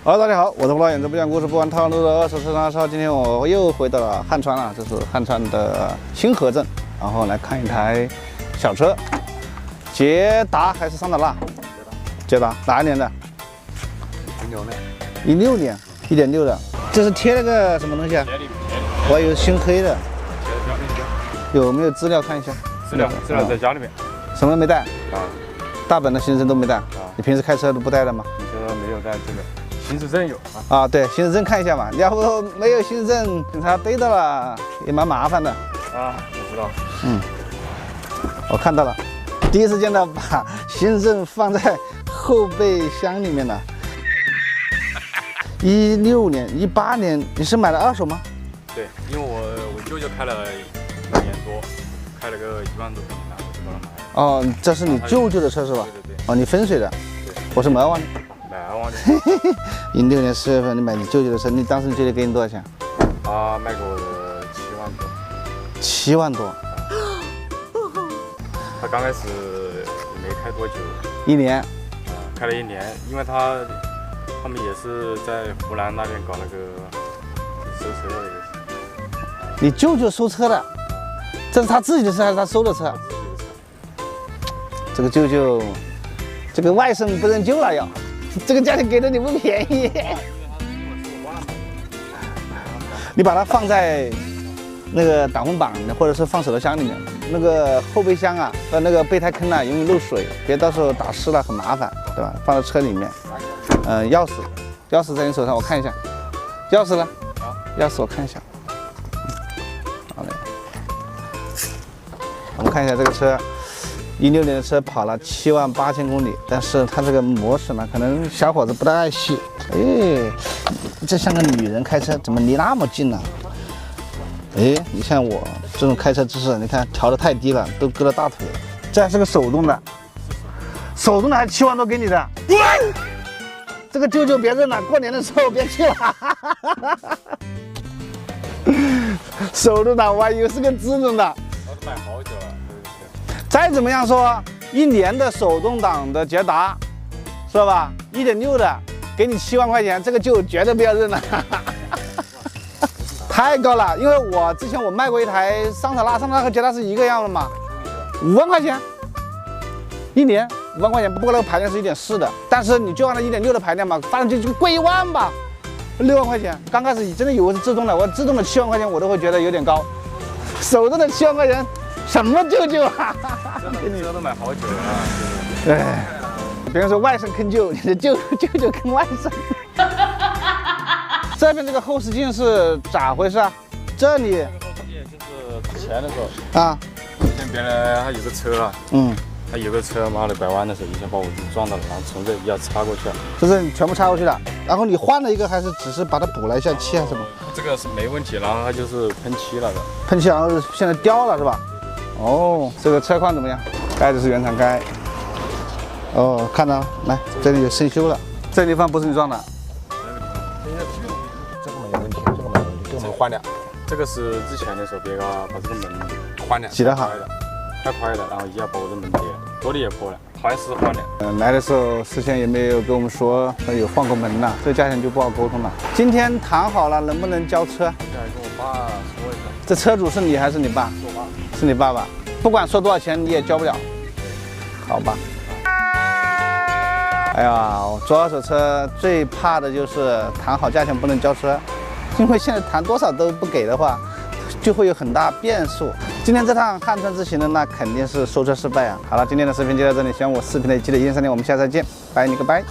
Hello， 大家好，我是老演子，不讲故事，不玩套路的二手车商超。今天我又回到了汉川了，这是汉川的新河镇，然后来看一台小车，捷达还是桑塔纳？捷达哪一年的？16年，1.6的。这是贴了个什么东西啊？我还有熏黑的。有没有资料看一下？资料在家里面。什么都没带啊？大本的行驶证都没带。你平时开车都不带的吗？平时没有带这个。 行驶证有啊？对，行驶证看一下嘛，要不没有行驶证，警察逮到了也蛮麻烦的。啊，我知道。我看到了，第一次见到把行驶证放在后备箱里面的。16年、18年，你是买的二手吗？对，因为我舅舅开了1年多，开了个1万多块钱，我就把它买了。哦，这是你舅舅的车是吧？对。哦，你分水的。对。我是门湾的。 16年4月份，你买你舅舅的车，当时你舅舅给你多少钱？他卖给我的7万多。7万多。他刚开始没开多久，1年。开了1年，因为他们也是在湖南那边搞那个收车的一个。你舅舅收车的，这是他自己的车还是他收的车？这个舅舅，这个外甥不认救了要。 这个价钱给的你不便宜，你把它放在那个挡风板或者是放手套箱里面，那个后备箱啊和那个备胎坑啊容易漏水，别到时候打湿了很麻烦，对吧？放在车里面。钥匙在你手上，我看一下。钥匙呢？钥匙我看一下。好嘞，我们看一下这个车。 16年的车跑了7万8千公里，但是它这个模式呢，可能小伙子不太爱惜。哎，这像个女人开车，怎么离那么近呢？哎，你像我这种开车姿势，你看调的太低了，都搁到大腿了。这还是个手动的，手动的还7万多给你的。这个舅舅别认了，过年的时候别去了。手动的，我还以为是个自动的。我都买好久了。 再怎么样说，1年的手动挡的捷达，是吧？1.6的，给你7万块钱，这个就绝对不要认了，太高了。因为我之前卖过一台桑塔纳和捷达是一个样的嘛，5万块钱，1年5万块钱，不过那个排量是1.4的，但是你就按照1.6的排量嘛，发动机就贵1万吧，6万块钱。刚开始真的以为是自动的，我自动的7万块钱我都会觉得有点高，手动的7万块钱。 什么舅舅啊！这车都买好久了。哎，别人说外甥坑舅，你的舅舅坑外甥。这边这个后视镜是咋回事啊？这里后视镜就是之前的时候啊，之前别人还有个车啊，他有个车，妈的拐弯的时候一下把我撞到了，然后从这一下插过去了。就是你全部插过去了，然后你换了一个，还是只是把它补了一下漆还是什么？这个是没问题，然后它就是喷漆了的。喷漆，然后现在掉了是吧？ 哦，这个车况怎么样？盖子是原厂盖。哦，看到，来，这里有生锈了，这个地方不是你撞的。这个没问题，这个没问题，这个门换了。这个是之前的时候，别个把这个门换了，挤得好，太快了，然后一下把我的门跌了，玻璃也破了，还是换了。来的时候事先也没有跟我们说有换过门呐，这价钱就不好沟通了。今天谈好了，能不能交车？现在跟我爸说一下。这车主是你还是你爸？是我爸。 是你爸爸，不管说多少钱你也交不了，好吧？哎呀，做二手车最怕的就是谈好价钱不能交车，因为现在谈多少都不给的话，就会有很大变数。今天这趟汉川之行呢，那肯定是收车失败啊。好了，今天的视频就到这里，喜欢我视频的记得1键3连，我们下次再见，拜你个拜。